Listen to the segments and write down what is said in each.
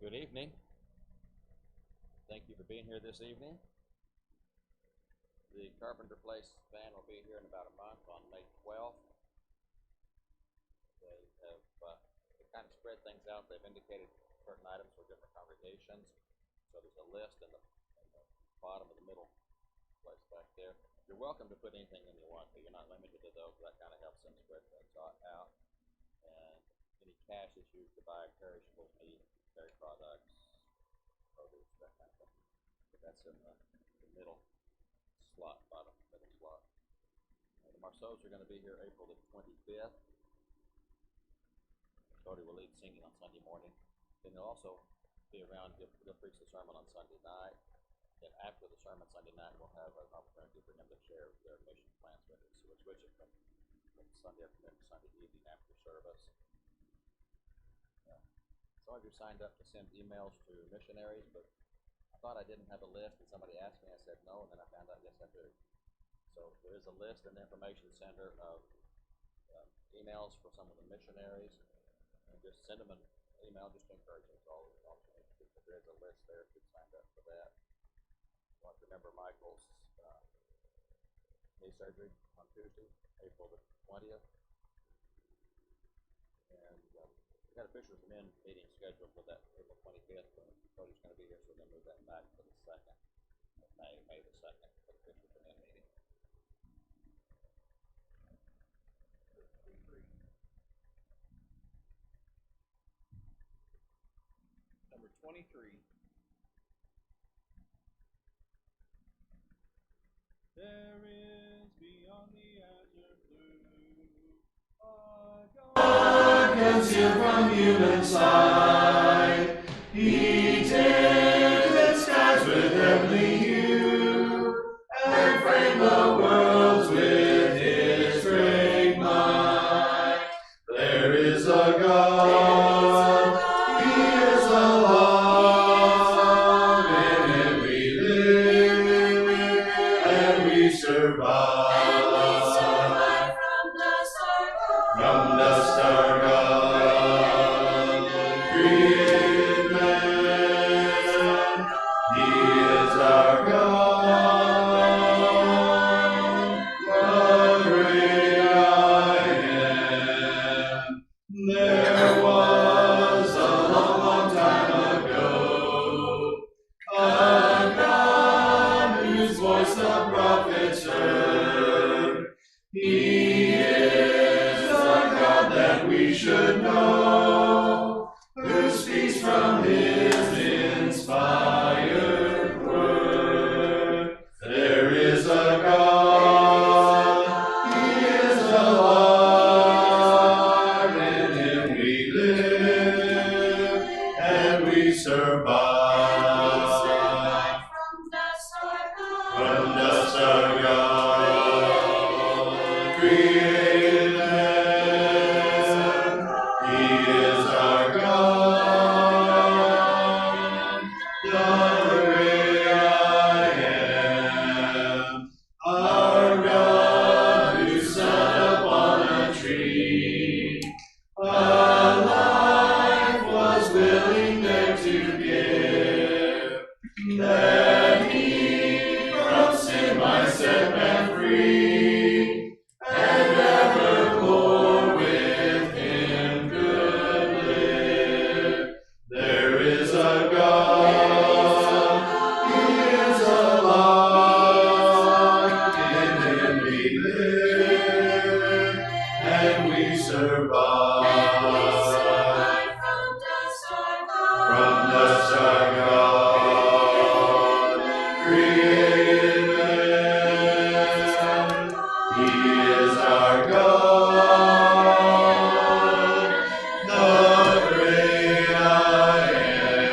Good evening. Thank you for being here this evening. The Carpenter Place band will be here in about a month on May 12th. They have kind of spread things out. They've indicated certain items for different congregations. So there's a list in the bottom of the middle place back there. You're welcome to put anything in you want, but you're not limited to those. That kind of helps them spread things out. And any cash is used to buy perishables, meat, dairy products, produce, that kind of thing. But that's in the middle slot, bottom middle slot. The Marceaus are going to be here April the 25th. Cody will lead singing on Sunday morning. Then they'll also be around. They'll preach the sermon on Sunday night. Then after the sermon Sunday night, we'll have an opportunity for them to share their mission plans with us. So we'll switch it from Sunday afternoon to Sunday evening after service. Some of you signed up to send emails to missionaries, but I thought I didn't have a list, and somebody asked me. I said no, and then I found out yes I do. So there is a list in the information center of emails for some of the missionaries, and just send them an email just to encourage them. All you need to do. But there is a list there if you signed up for that. I want to remember Michael's knee surgery on Tuesday, April the 20th, and we got a Fisher's Men meeting scheduled for that April 25th. Cody's going to be here, so we're going to move that back to the 2nd of May the 2nd for the Fisher's Men meeting. Number 23. There is beyond the azure blue God concealed from human sight. He tinted skies with heavenly hue and framed the worlds with his great might. There is a God, he is alive, in him we live and we survive. From dust our God created man. He is our God, the great I am. There was a long, long time ago a God whose voice the prophets heard. He we should know, who speaks from his inspired word. There is a God, he is alive, in him we live and we survive. From dust our God created man. He is our God, the great I am, our God who sat upon a tree. A life was willing there to give, that he from sin might set man free, and evermore with him could live. There is a God, he is alive, in him we live and we survive. From dust our God created man. He is our God, the great I am.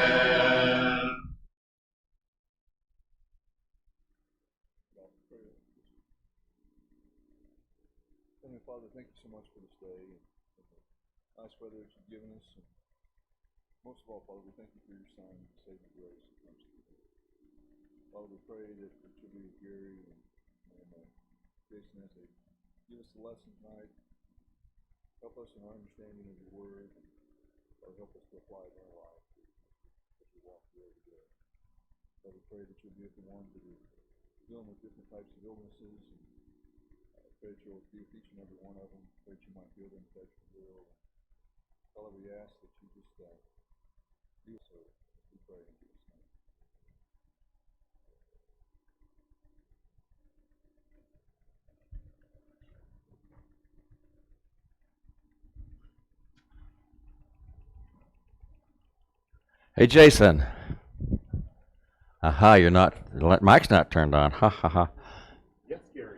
Heavenly Father, thank you so much for this day and the nice weather that you've given us. And most of all, Father, we thank you for your Son, saving grace that comes to you. Father, we pray that you'll be with Gary and Jason as they give us the lesson tonight. Help us in our understanding of your word. Father, help us to apply it in our life. you walk through every day. So we pray that you'll be with the ones that are dealing with different types of illnesses, and pray that you'll be with each and every one of them. Pray that you might heal them, touch your will. Father, we ask that you just be so. We pray in Jesus' name. Hey, Jason. Aha, you're not, the mic's not turned on. Ha, ha, ha. Yes, Gary.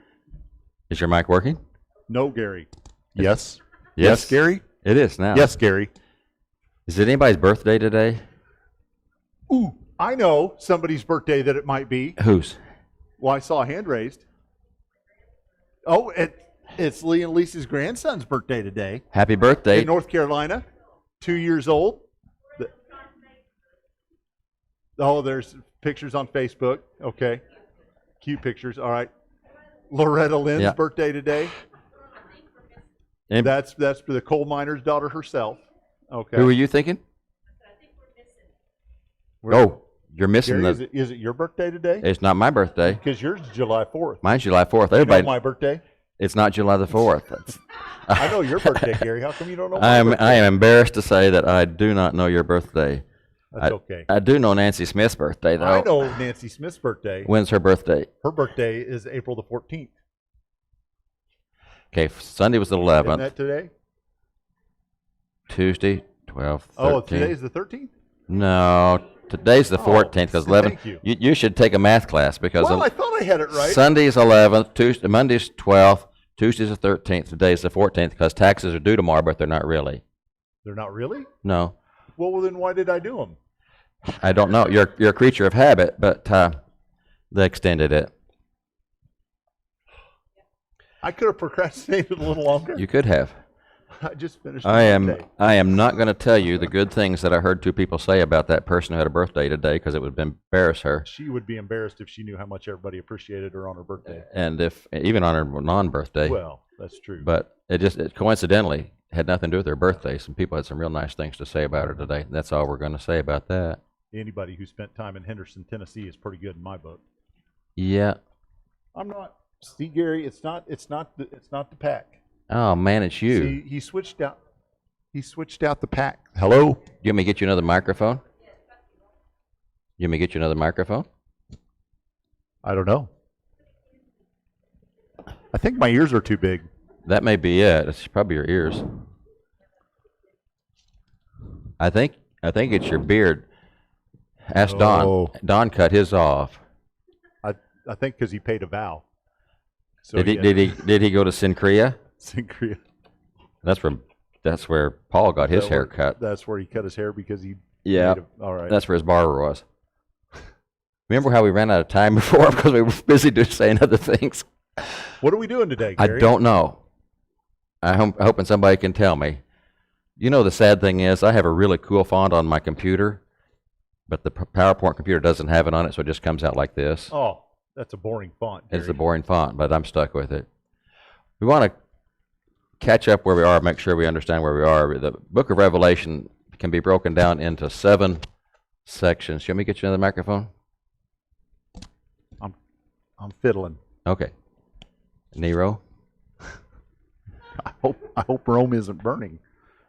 Is your mic working? No, Gary. Yes. Yes, Gary? It is now. Yes, Gary. Is it anybody's birthday today? Ooh, I know somebody's birthday that it might be. Whose? Well, I saw a hand raised. Oh, it's Lee and Lisa's grandson's birthday today. Happy birthday. In North Carolina, 2 years old. Oh, there's pictures on Facebook. Okay. Cute pictures. All right. Loretta Lynn's birthday today. And That's for the coal miner's daughter herself. Okay. who are you thinking? Oh, you're missing Gary, is it your birthday today? It's not my birthday. Because yours is July 4th. Mine's July 4th. You know Everybody, my birthday? it's not July the 4th. That's, I know your birthday, Gary. How come you don't know my birthday? I am embarrassed to say that I do not know your birthday. That's okay. I do know Nancy Smith's birthday, though. I know Nancy Smith's birthday. When's her birthday? Her birthday is April the 14th. Okay, Sunday was the Isn't 11th. that today? Tuesday, 12th, 13th. Oh, today's the 13th? No, today's the 14th because 11th. Thank you. You should take a math class because Well, I thought I had it right. Sunday's 11th, Tuesday, Monday's 12th, Tuesday's the 13th, today's the 14th because taxes are due tomorrow, but they're not really. They're not really? No, Well, then why did I do them? I don't know. You're a creature of habit, but they extended it. I could have procrastinated a little longer. You could have. I just finished I the am. birthday. I am not going to tell you the good things that I heard two people say about that person who had a birthday today because it would embarrass her. She would be embarrassed if she knew how much everybody appreciated her on her birthday. And if even on her non-birthday. Well, that's true. But it coincidentally had nothing to do with her birthday. Some people had some real nice things to say about her today. That's all we're going to say about that. Anybody who spent time in Henderson, Tennessee is pretty good in my book. Yeah. I'm not. See, Gary, it's not the pack. Oh man, it's you. See, he switched out the pack. Hello? You want me to get you another microphone? You want me to get you another microphone? I don't know. I think my ears are too big. That may be it. It's probably your ears. I think it's your beard. Ask Don. Oh. Don cut his off. I think because he paid a vow. So Did he go to Syncria? Syncria. That's where Paul got his hair cut. That's where he cut his hair because he. Yeah. All right. That's where his barber was. Remember how we ran out of time before because we were busy saying other things? What are we doing today, I Gary? don't know. I'm hoping somebody can tell me. You know, the sad thing is I have a really cool font on my computer, but the PowerPoint computer doesn't have it on it, so it just comes out like this. Oh, that's a boring font, Gary. It's a boring font, but I'm stuck with it. We want to catch up where we are, make sure we understand where we are. The book of Revelation can be broken down into 7 sections. You want me to get you another microphone? I'm fiddling. Okay. Nero? I hope Rome isn't burning.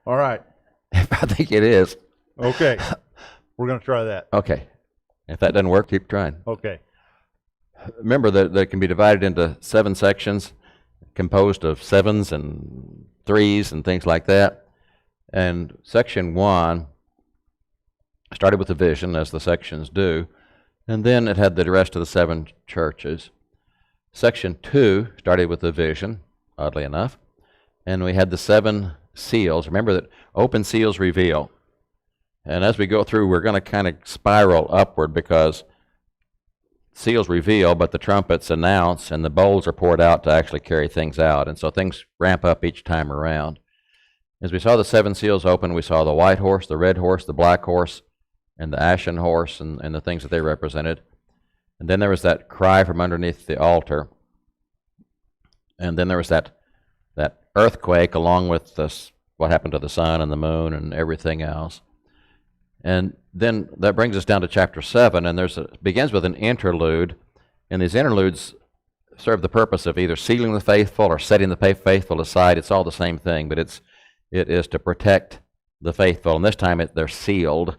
All right. I think it is. Okay. We're going to try that. Okay. If that doesn't work, keep trying. Okay. Remember that it can be divided into 7 sections composed of 7s and 3s and things like that. And section 1 started with the vision, as the sections do, and then it had the rest of the 7 churches. Section 2 started with the vision, oddly enough, and we had the 7 seals. Remember that open seals reveal. And as we go through, we're going to kind of spiral upward because seals reveal, but the trumpets announce, and the bowls are poured out to actually carry things out. And so things ramp up each time around. As we saw the 7 seals open, we saw the white horse, the red horse, the black horse, and the ashen horse, and the things that they represented. And then there was that cry from underneath the altar. And then there was that earthquake along with what happened to the sun and the moon and everything else. And then that brings us down to chapter 7, and begins with an interlude, and these interludes serve the purpose of either sealing the faithful or setting the faithful aside. It's all the same thing, but it is to protect the faithful, and this time they're sealed.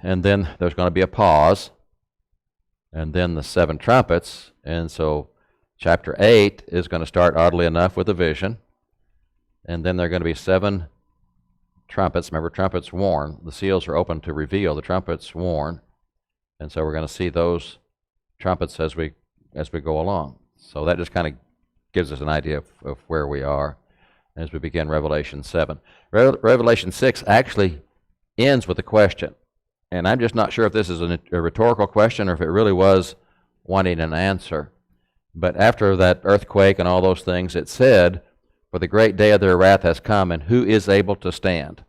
And then there's going to be a pause, and then the 7 trumpets, and so chapter 8 is going to start, oddly enough, with a vision, and then there are going to be 7 trumpets. Remember, trumpets warn. The seals are open to reveal. The trumpets warn, and so we're going to see those trumpets as we go along. So that just kind of gives us an idea of where we are as we begin Revelation 7. Revelation 6 actually ends with a question, and I'm just not sure if this is a rhetorical question or if it really was wanting an answer. But after that earthquake and all those things, it said, "For the great day of their wrath has come, and who is able to stand?"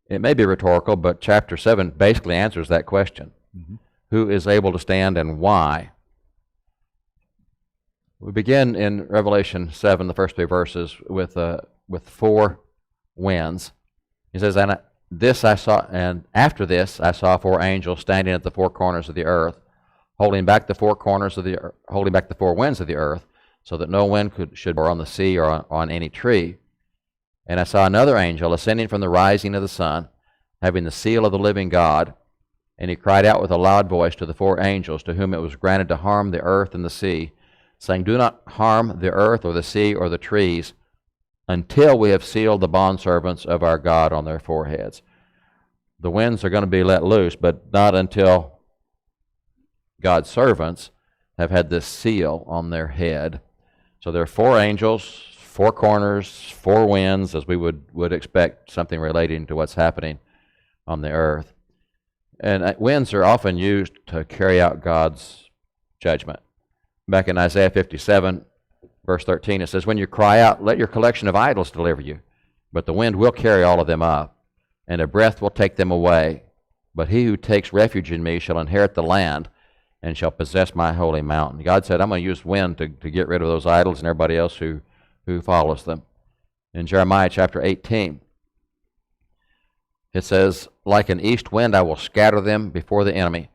It may be rhetorical, but chapter 7 basically answers that question. Mm-hmm. Who is able to stand and why? We begin in Revelation 7, the first 3 verses, with 4 winds. He says, "And this I saw, and after this I saw 4 angels standing at the 4 corners of the earth, holding back the 4 winds of the earth, so that no wind should blow on the sea or on any tree. And I saw another angel ascending from the rising of the sun, having the seal of the living God. And he cried out with a loud voice to the 4 angels, to whom it was granted to harm the earth and the sea, saying, 'Do not harm the earth or the sea or the trees, until we have sealed the bondservants of our God on their foreheads.'" The winds are going to be let loose, but not until God's servants have had this seal on their head. So there are 4 angels, 4 corners, 4 winds, as we would expect, something relating to what's happening on the earth. And winds are often used to carry out God's judgment. Back in Isaiah 57, verse 13, it says, "When you cry out, let your collection of idols deliver you. But the wind will carry all of them up, and a breath will take them away. But he who takes refuge in me shall inherit the land, and shall possess my holy mountain." God said, I'm going to use wind to get rid of those idols and everybody else who follows them. In Jeremiah chapter 18, it says, "Like an east wind I will scatter them before the enemy.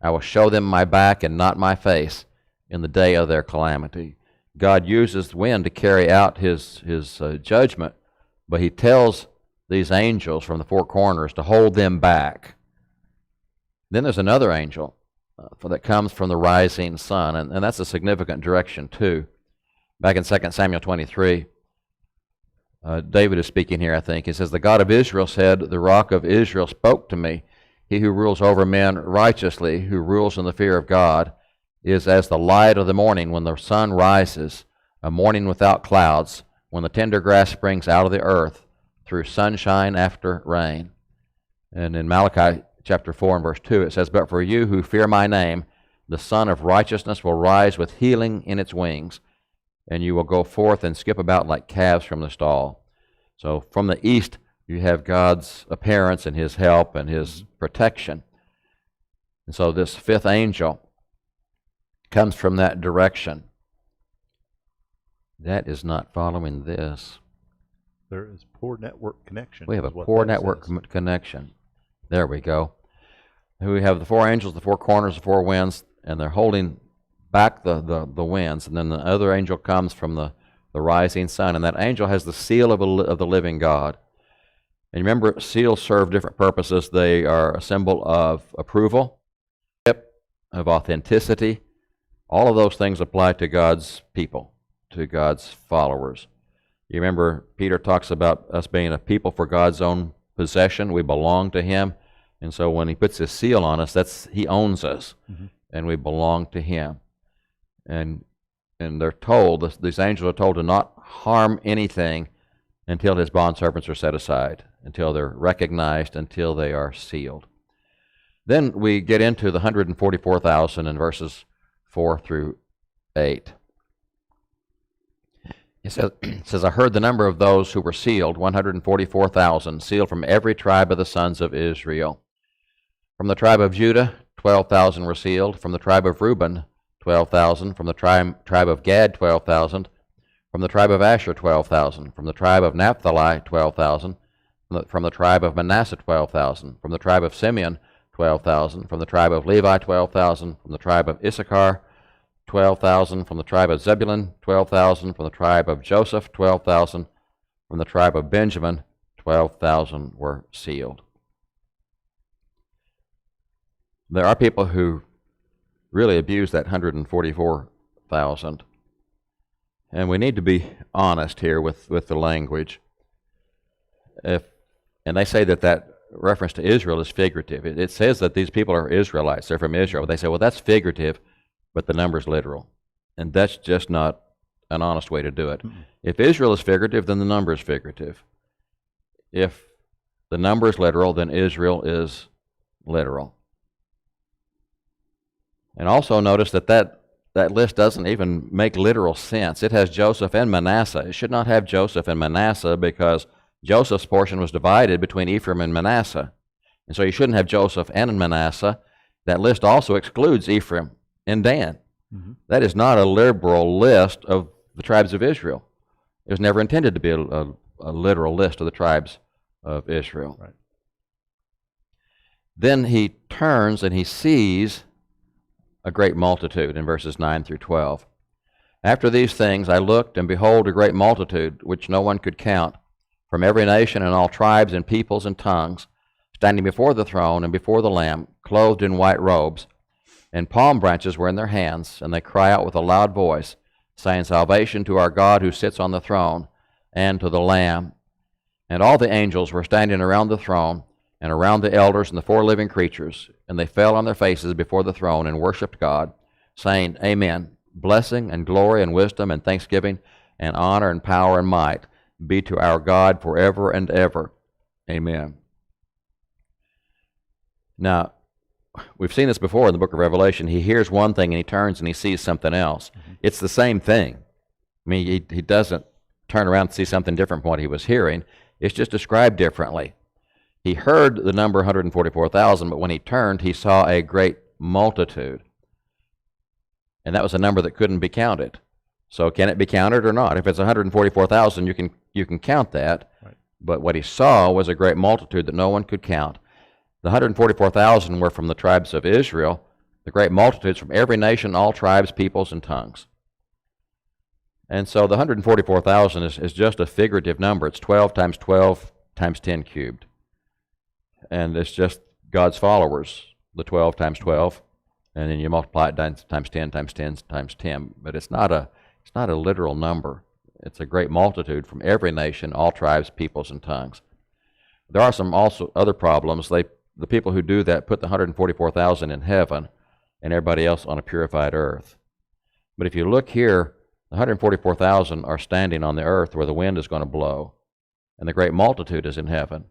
I will show them my back and not my face in the day of their calamity." God uses wind to carry out his judgment, but he tells these angels from the 4 corners to hold them back. Then there's another angel that comes from the rising sun, and that's a significant direction too. Back in 2 Samuel 23, David is speaking here, I think. He says, "The God of Israel said, 'The rock of Israel spoke to me. He who rules over men righteously, who rules in the fear of God, is as the light of the morning when the sun rises, a morning without clouds, when the tender grass springs out of the earth, through sunshine after rain." And in Malachi chapter 4 and verse 2, it says, "But for you who fear my name, the Son of Righteousness will rise with healing in its wings, and you will go forth and skip about like calves from the stall." So from the east, you have God's appearance and his help and his protection. And so this 5th angel comes from that direction. That is not following this. There is poor network connection. We have a poor network connection. There we go. We have the 4 angels, the 4 corners, the 4 winds, and they're holding back the winds. And then the other angel comes from the rising sun, and that angel has the seal of the living God. And remember, seals serve different purposes. They are a symbol of approval, of authenticity. All of those things apply to God's people, to God's followers. You remember Peter talks about us being a people for God's own possession. We belong to him. And so when he puts his seal on us, he owns us, and we belong to him. And they're told, these angels are told to not harm anything until his bondservants are set aside, until they're recognized, until they are sealed. Then we get into the 144,000 in verses 4 through 8. It says, "I heard the number of those who were sealed, 144,000, sealed from every tribe of the sons of Israel. From the tribe of Judah, 12,000 were sealed. From the tribe of Reuben, 12,000. From the tribe of Gad, 12,000. From the tribe of Asher, 12,000. From the tribe of Naphtali, 12,000. From the tribe of Manasseh, 12,000. From the tribe of Simeon, 12,000. From the tribe of Levi, 12,000. From the tribe of Issachar, 12,000. From the tribe of Zebulun, 12,000. From the tribe of Joseph, 12,000. From the tribe of Benjamin, 12,000 were sealed. There are people who really abuse that 144,000. And we need to be honest here with the language. And they say that reference to Israel is figurative. It says that these people are Israelites. They're from Israel. They say, well, that's figurative, but the number's literal. And that's just not an honest way to do it. Mm-hmm. If Israel is figurative, then the number is figurative. If the number is literal, then Israel is literal. And also notice that list doesn't even make literal sense. It has Joseph and Manasseh. It should not have Joseph and Manasseh because Joseph's portion was divided between Ephraim and Manasseh. And so you shouldn't have Joseph and Manasseh. That list also excludes Ephraim and Dan. Mm-hmm. That is not a liberal list of the tribes of Israel. It was never intended to be a literal list of the tribes of Israel. Right. Then he turns and he sees a great multitude in verses 9 through 12. After these things I looked, and behold, a great multitude, which no one could count, from every nation and all tribes and peoples and tongues, standing before the throne and before the Lamb, clothed in white robes, and palm branches were in their hands, and they cry out with a loud voice, saying, Salvation to our God who sits on the throne, and to the Lamb. And all the angels were standing around the throne, and around the elders and the four living creatures, and they fell on their faces before the throne and worshipped God, saying, Amen. Blessing and glory and wisdom and thanksgiving and honor and power and might be to our God forever and ever. Amen. Now, we've seen this before in the book of Revelation. He hears one thing and he turns and he sees something else. Mm-hmm. It's the same thing. I mean, he doesn't turn around and see something different from what he was hearing. It's just described differently. He heard the number 144,000, but when he turned, he saw a great multitude. And that was a number that couldn't be counted. So can it be counted or not? If it's 144,000, you can count that. Right. But what he saw was a great multitude that no one could count. The 144,000 were from the tribes of Israel, the great multitudes from every nation, all tribes, peoples, and tongues. And so the 144,000 is just a figurative number. It's 12 times 12 times 10 cubed. And it's just God's followers, the 12 times 12, and then you multiply it times 10 times 10 times 10. But it's not a literal number. It's a great multitude from every nation, all tribes, peoples, and tongues. There are some also other problems. The people who do that put the 144,000 in heaven and everybody else on a purified earth. But if you look here, the 144,000 are standing on the earth where the wind is going to blow, and the great multitude is in heaven.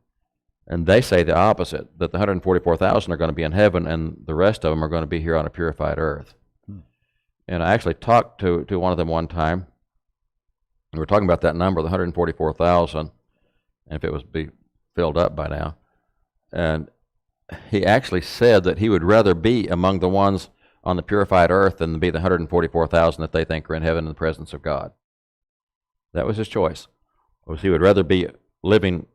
And they say the opposite, that the 144,000 are going to be in heaven and the rest of them are going to be here on a purified earth. And I actually talked to one of them one time. We were talking about that number, the 144,000, and if it was be filled up by now. And he actually said that he would rather be among the ones on the purified earth than be the 144,000 that they think are in heaven in the presence of God. That was his choice. He would rather be living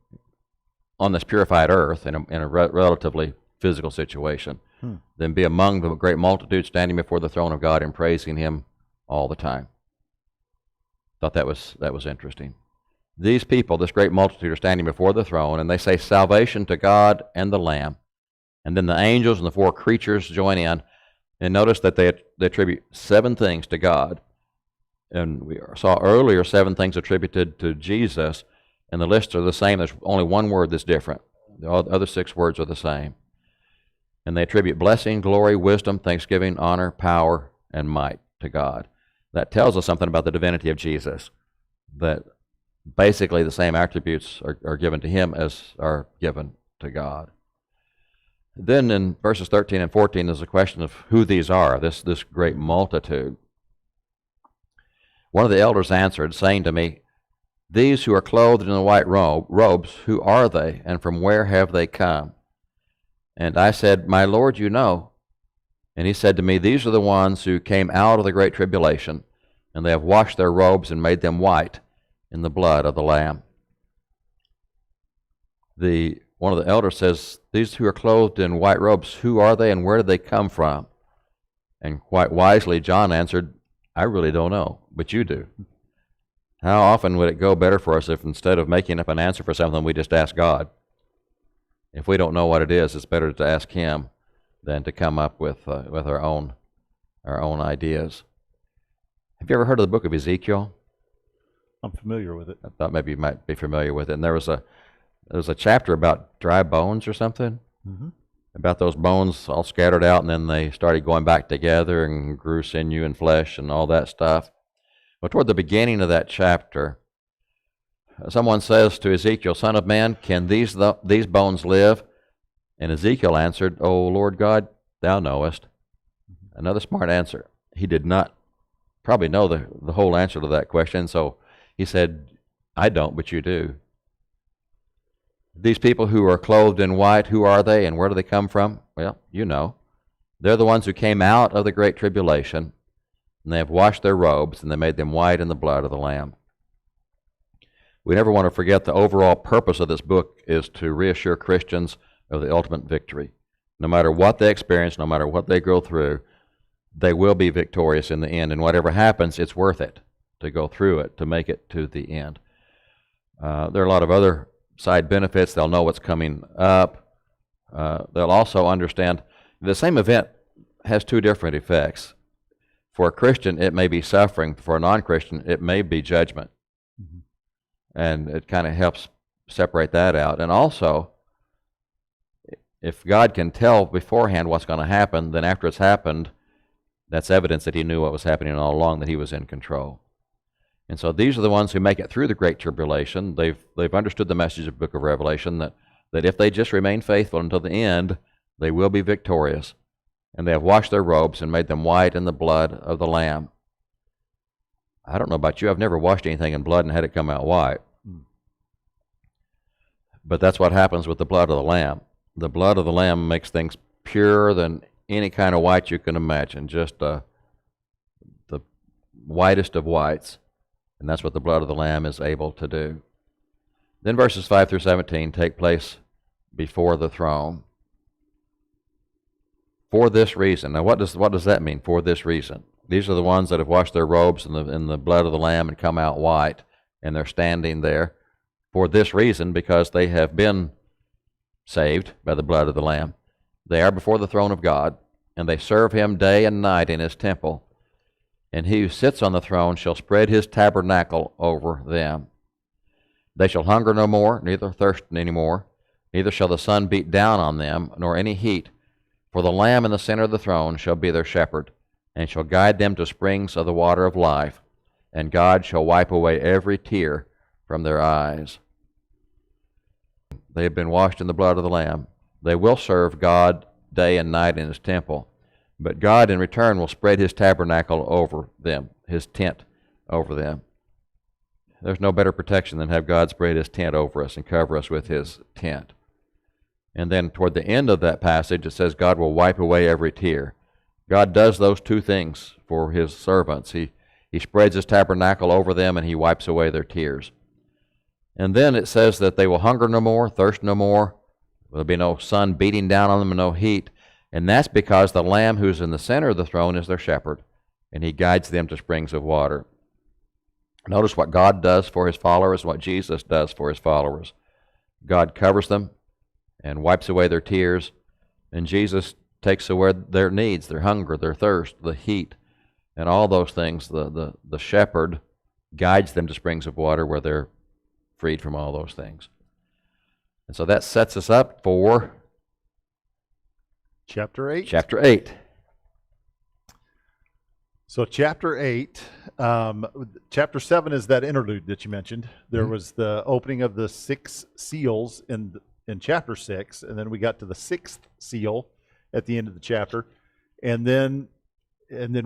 on this purified earth in a relatively physical situation than be among the great multitude standing before the throne of God and praising Him all the time. Thought that was interesting. These people, this great multitude, are standing before the throne, and they say, Salvation to God and the Lamb. And then the angels and the four creatures join in, and notice that they attribute 7 things to God. And we saw earlier 7 things attributed to Jesus, and the lists are the same. There's only one word that's different. The other 6 words are the same. And they attribute blessing, glory, wisdom, thanksgiving, honor, power, and might to God. That tells us something about the divinity of Jesus, that basically the same attributes are given to Him as are given to God. Then in verses 13 and 14, there's a question of who these are, this great multitude. One of the elders answered, saying to me, These who are clothed in the white robes, who are they, and from where have they come? And I said, My Lord, you know. And he said to me, These are the ones who came out of the great tribulation, and they have washed their robes and made them white in the blood of the Lamb. one of the elders says, "These who are clothed in white robes, who are they and where did they come from?" And quite wisely, John answered, "I really don't know, but you do." How often would it go better for us if instead of making up an answer for something, we just ask God? If we don't know what it is, it's better to ask Him than to come up with our own ideas. Have you ever heard of the book of Ezekiel? I'm familiar with it. I thought maybe you might be familiar with it. And there was a chapter about dry bones or something, about those bones all scattered out, and then they started going back together and grew sinew and flesh and all that stuff. Well, toward the beginning of that chapter, someone says to Ezekiel, "Son of man, can these bones live?" And Ezekiel answered, "O Lord God, thou knowest." Another smart answer. He did not probably know the whole answer to that question, so he said, "I don't, but you do." These people who are clothed in white, who are they and where do they come from? Well, you know. They're the ones who came out of the great tribulation, and they have washed their robes, and they made them white in the blood of the Lamb. We never want to forget the overall purpose of this book is to reassure Christians of the ultimate victory. No matter what they experience, no matter what they go through, they will be victorious in the end. And whatever happens, it's worth it to go through it, to make it to the end. There are a lot of other side benefits. They'll know what's coming up. They'll also understand the same event has two different effects. For a Christian, it may be suffering. For a non-Christian, it may be judgment. And it kind of helps separate that out. And also, if God can tell beforehand what's going to happen, then after it's happened, that's evidence that He knew what was happening all along, that He was in control. And so these are the ones who make it through the Great Tribulation. They've understood the message of the book of Revelation, that if they just remain faithful until the end, they will be victorious. And they have washed their robes and made them white in the blood of the Lamb. I don't know about you. I've never washed anything in blood and had it come out white. But that's what happens with the blood of the Lamb. The blood of the Lamb makes things purer than any kind of white you can imagine, just the whitest of whites. And that's what the blood of the Lamb is able to do. Then verses 5 through 17 take place before the throne. For this reason. Now what does that mean, for this reason? These are the ones that have washed their robes in the blood of the Lamb and come out white, and they're standing there for this reason, because they have been saved by the blood of the Lamb. They are before the throne of God, and they serve Him day and night in His temple. And He who sits on the throne shall spread His tabernacle over them. They shall hunger no more, neither thirst any more, neither shall the sun beat down on them, nor any heat. For the Lamb in the center of the throne shall be their shepherd, and shall guide them to springs of the water of life, and God shall wipe away every tear from their eyes. They have been washed in the blood of the Lamb. They will serve God day and night in His temple, but God in return will spread His tabernacle over them, His tent over them. There's no better protection than have God spread His tent over us and cover us with His tent. And then toward the end of that passage, it says God will wipe away every tear. God does those two things for His servants. He spreads His tabernacle over them, and He wipes away their tears. And then it says that they will hunger no more, thirst no more. There'll be no sun beating down on them and no heat. And that's because the Lamb who's in the center of the throne is their shepherd, and He guides them to springs of water. Notice what God does for His followers, what Jesus does for His followers. God covers them and wipes away their tears, and Jesus takes away their needs, their hunger, their thirst, the heat, and all those things. The shepherd guides them to springs of water where they're freed from all those things. And so that sets us up for Chapter 8. Chapter 8. So chapter 8, chapter 7 is that interlude that you mentioned. There was the opening of the 6 seals in chapter 6, and then we got to the 6th seal at the end of the chapter, and then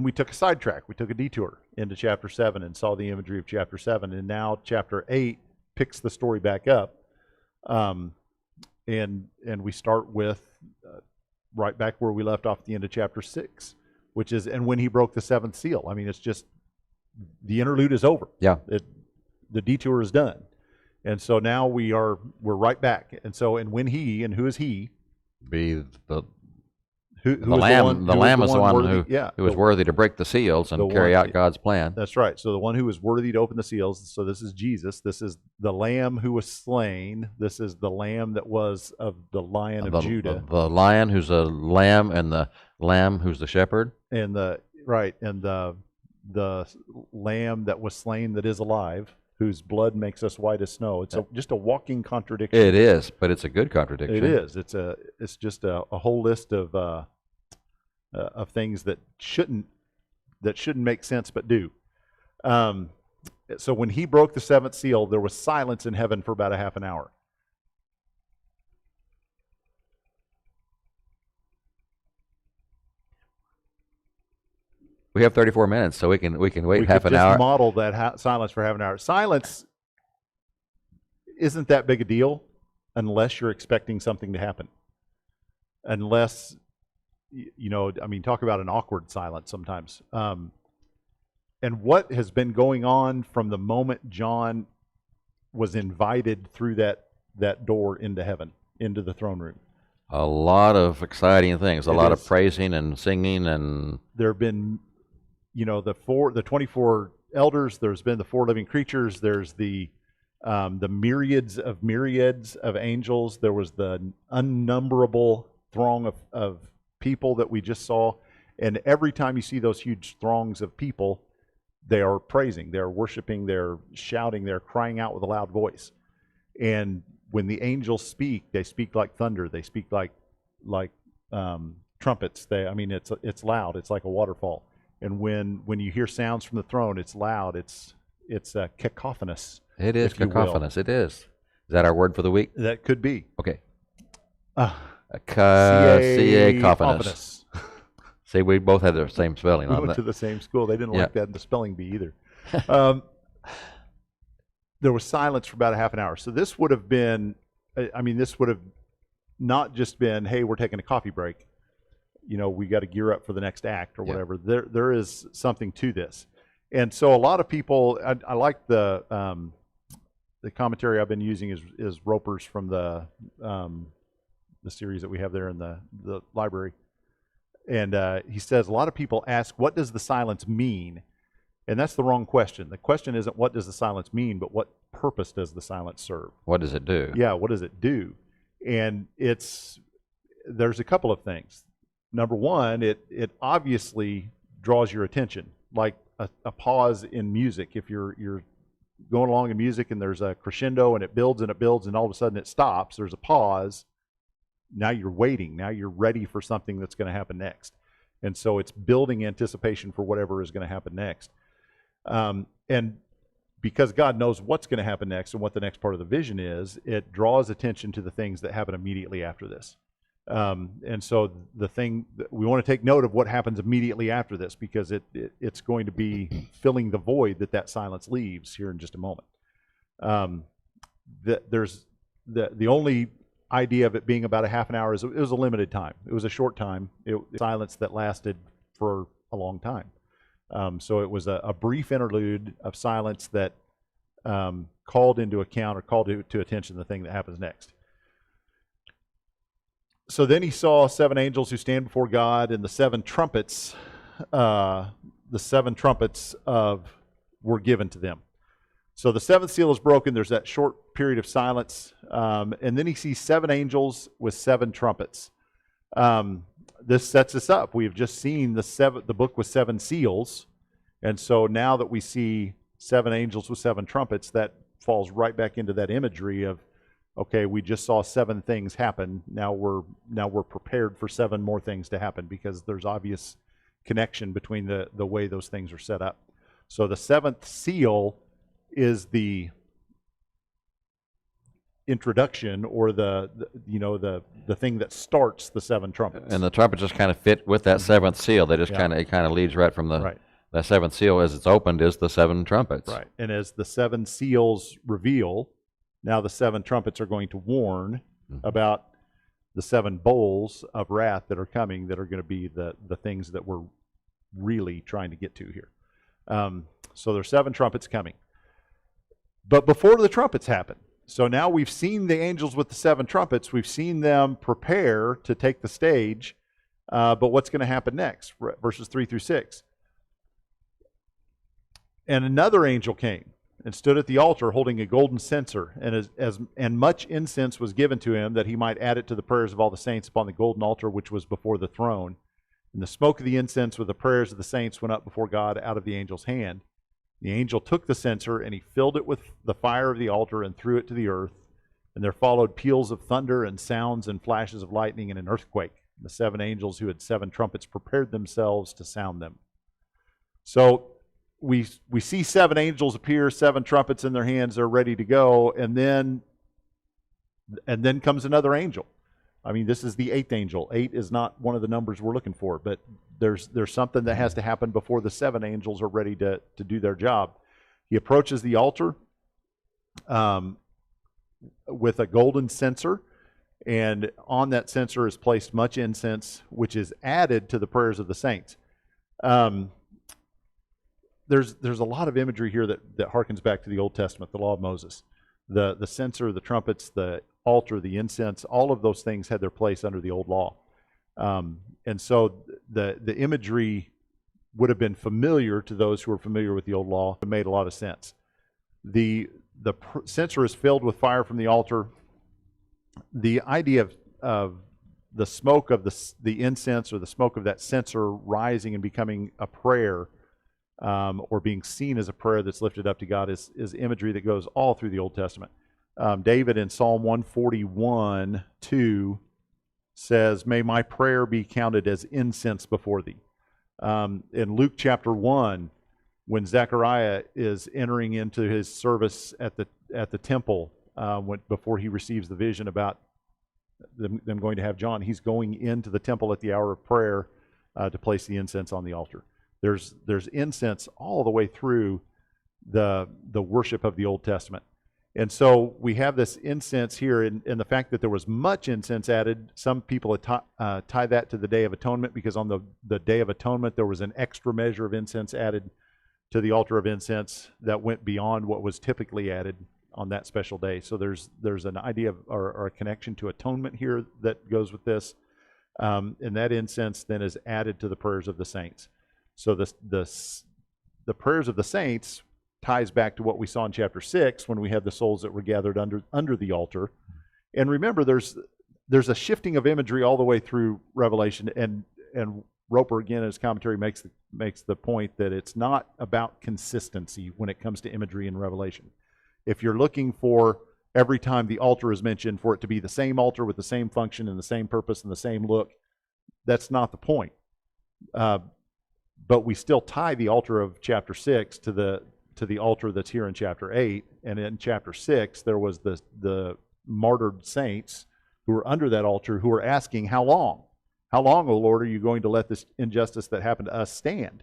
we took a sidetrack. We took a detour into chapter 7 and saw the imagery of chapter 7, and now chapter 8 picks the story back up, and we start with right back where we left off at the end of chapter 6, which is, and when He broke the 7th seal. I mean, it's just, the interlude is over. Yeah. The detour is done. And so now we're right back. And so, and when he, and who is he? Be the Who the is lamb. The lamb is the one worthy? who was worthy to break the seals and carry out God's plan. That's right. So the one who was worthy to open the seals. So this is Jesus. This is the lamb who was slain. This is the lamb that was of the Lion of Judah. The lion who's a lamb, and the lamb who's the shepherd. And the lamb that was slain that is alive, whose blood makes us white as snow. It's just a walking contradiction. It is, but it's a good contradiction. It is. It's just a whole list of things that shouldn't make sense but do. So when he broke the seventh seal, there was silence in heaven for about a half an hour. We have 34 minutes, so we can wait half an hour. We hour. could just model that silence for half an hour. Silence isn't that big a deal unless you're expecting something to happen. Unless, talk about an awkward silence sometimes. And what has been going on from the moment John was invited through that door into heaven, into the throne room? A lot of exciting things, a lot of praising and singing, and there have been, the 24 elders. There's been the 4 living creatures. There's the myriads of angels. There was the unnumberable throng of people that we just saw. And every time you see those huge throngs of people, they are praising, they're worshiping, they're shouting, they're crying out with a loud voice. And when the angels speak, they speak like thunder. They speak like trumpets. It's loud. It's like a waterfall. And when you hear sounds from the throne, it's loud. It's cacophonous. It is cacophonous. It is. Is that our word for the week? That could be. Okay. Cacophonous. See, we both had the same spelling. We went to the same school. They didn't like that in the spelling bee either. There was silence for about a half an hour. So this would have been, this would have not just been, hey, we're taking a coffee break. We got to gear up for the next act or whatever. There is something to this. And so a lot of people, I like the commentary I've been using is Roper's from the series that we have there in the library. And he says a lot of people ask, what does the silence mean? And that's the wrong question. The question isn't what does the silence mean, but what purpose does the silence serve? What does it do? Yeah, what does it do? And there's a couple of things. Number one, it obviously draws your attention, like a pause in music. If you're going along in music and there's a crescendo and it builds and all of a sudden it stops, there's a pause. Now you're waiting. Now you're ready for something that's going to happen next. And so it's building anticipation for whatever is going to happen next. And because God knows what's going to happen next and what the next part of the vision is, it draws attention to the things that happen immediately after this. And so the thing we want to take note of what happens immediately after this, because it's going to be filling the void that silence leaves here in just a moment. There's the only idea of it being about a half an hour is it was a limited time. It was a short time. It was silence that lasted for a long time. So it was a brief interlude of silence that called into account or called to attention the thing that happens next. So then he saw 7 angels who stand before God, and the 7 trumpets. The 7 trumpets were given to them. So the 7th seal is broken. There's that short period of silence, and then he sees 7 angels with 7 trumpets. This sets us up. We have just seen the book with 7 seals, and so now that we see 7 angels with 7 trumpets, that falls right back into that imagery of, okay, we just saw 7 things happen. Now we're prepared for 7 more things to happen, because there's obvious connection between the way those things are set up. So the 7th seal is the introduction, or the thing that starts the 7 trumpets. And the trumpets just kind of fit with that 7th seal. They just kind of leads right from the that 7th seal as it's opened is the 7 trumpets. Right. And as the 7 seals reveal, now the 7 trumpets are going to warn about the 7 bowls of wrath that are coming, that are going to be the things that we're really trying to get to here. So there's 7 trumpets coming. But before the trumpets happen, so now we've seen the angels with the 7 trumpets. We've seen them prepare to take the stage. But what's going to happen next? Verses 3 through 6. And another angel came and stood at the altar holding a golden censer, and much incense was given to him that he might add it to the prayers of all the saints upon the golden altar which was before the throne. And the smoke of the incense with the prayers of the saints went up before God out of the angel's hand. The angel took the censer, and he filled it with the fire of the altar and threw it to the earth. And there followed peals of thunder and sounds and flashes of lightning and an earthquake. The 7 angels who had 7 trumpets prepared themselves to sound them. So we see 7 angels appear, 7 trumpets in their hands, they're ready to go, and then comes another angel. I mean, this is the 8th angel. 8 is not one of the numbers we're looking for, but there's something that has to happen before the 7 angels are ready to do their job. He approaches the altar with a golden censer, and on that censer is placed much incense, which is added to the prayers of the saints. There's a lot of imagery here that harkens back to the Old Testament, the law of Moses. The censer, the trumpets, the altar, the incense, all of those things had their place under the old law. And so the imagery would have been familiar to those who were familiar with the old law. It made a lot of sense. The censer is filled with fire from the altar. The idea of the smoke of the incense, or the smoke of that censer rising and becoming a prayer, or being seen as a prayer that's lifted up to God, is imagery that goes all through the Old Testament. David in Psalm 141:2 says, "May my prayer be counted as incense before thee." In Luke chapter 1, when Zechariah is entering into his service at the temple, before he receives the vision about them going to have John, he's going into the temple at the hour of prayer to place the incense on the altar. There's incense all the way through the worship of the Old Testament. And so we have this incense here, and the fact that there was much incense added. Some people tie that to the Day of Atonement, because on the Day of Atonement there was an extra measure of incense added to the altar of incense that went beyond what was typically added on that special day. So there's an idea of, or a connection to atonement here that goes with this. And that incense then is added to the prayers of the saints. So the prayers of the saints ties back to what we saw in chapter 6 when we had the souls that were gathered under the altar. And remember, there's a shifting of imagery all the way through Revelation, and Roper again in his commentary makes the point that it's not about consistency when it comes to imagery in Revelation. If you're looking for every time the altar is mentioned for it to be the same altar with the same function and the same purpose and the same look, that's not the point. But we still tie the altar of chapter 6 to the altar that's here in chapter 8. And in chapter 6, there was the martyred saints who were under that altar who were asking, how long? How long, O Lord, are you going to let this injustice that happened to us stand?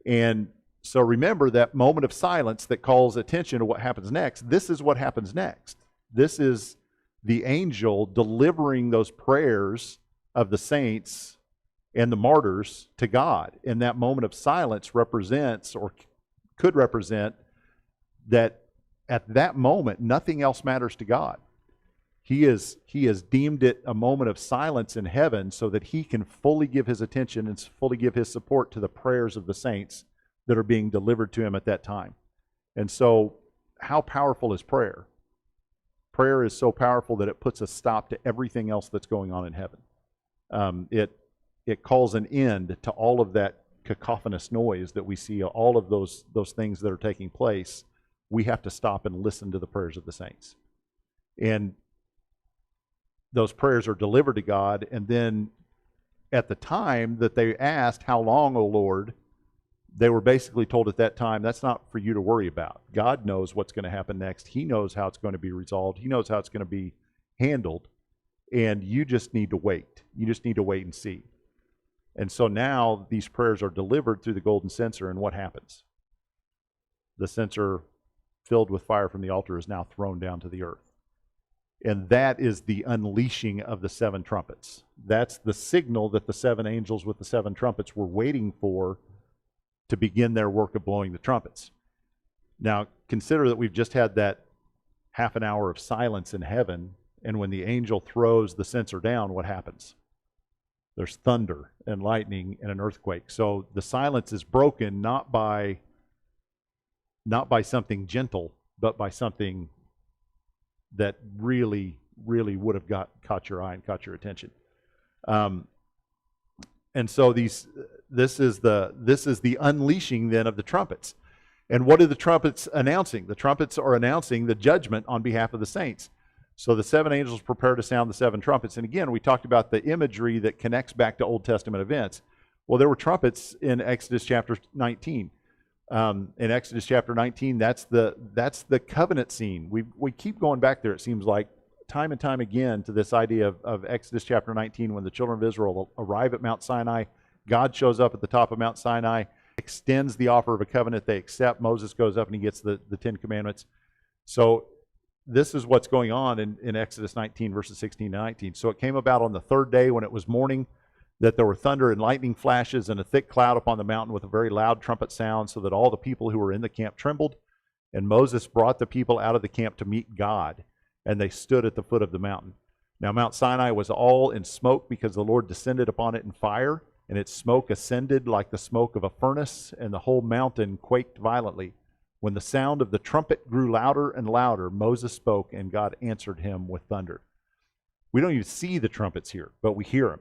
And so remember that moment of silence that calls attention to what happens next. This is what happens next. This is the angel delivering those prayers of the saints and the martyrs to God. And that moment of silence represents, or could represent, that at that moment nothing else matters to God. He has deemed it a moment of silence in heaven so that he can fully give his attention and fully give his support to the prayers of the saints that are being delivered to him at that time. And so, how powerful is prayer? Prayer is so powerful that it puts a stop to everything else that's going on in heaven. It calls an end to all of that cacophonous noise that we see, all of those things that are taking place. We have to stop and listen to the prayers of the saints. And those prayers are delivered to God, and then at the time that they asked, how long, O Lord, they were basically told at that time, that's not for you to worry about. God knows what's going to happen next. He knows how it's going to be resolved. He knows how it's going to be handled. And you just need to wait. You just need to wait and see. And so now these prayers are delivered through the golden censer, and what happens? The censer filled with fire from the altar is now thrown down to the earth. And that is the unleashing of the 7 trumpets. That's the signal that the 7 angels with the 7 trumpets were waiting for to begin their work of blowing the trumpets. Now, consider that we've just had that half an hour of silence in heaven, and when the angel throws the censer down, what happens? There's thunder and lightning and an earthquake. So the silence is broken not by something gentle, but by something that really, really would have caught your eye and caught your attention. And so this is the unleashing then of the trumpets. And what are the trumpets announcing? The trumpets are announcing the judgment on behalf of the saints. So the 7 angels prepare to sound the 7 trumpets. And again, we talked about the imagery that connects back to Old Testament events. Well, there were trumpets in Exodus chapter 19. In Exodus chapter 19, that's the covenant scene. We keep going back there, it seems like, time and time again, to this idea of Exodus chapter 19, when the children of Israel arrive at Mount Sinai. God shows up at the top of Mount Sinai, extends the offer of a covenant. They accept. Moses goes up and he gets the 10 commandments. So this is what's going on in Exodus 19, verses 16 to 19. So it came about on the 3rd day, when it was morning, that there were thunder and lightning flashes and a thick cloud upon the mountain with a very loud trumpet sound, so that all the people who were in the camp trembled. And Moses brought the people out of the camp to meet God, and they stood at the foot of the mountain. Now Mount Sinai was all in smoke, because the Lord descended upon it in fire, and its smoke ascended like the smoke of a furnace, and the whole mountain quaked violently. When the sound of the trumpet grew louder and louder, Moses spoke, and God answered him with thunder. We don't even see the trumpets here, but we hear them.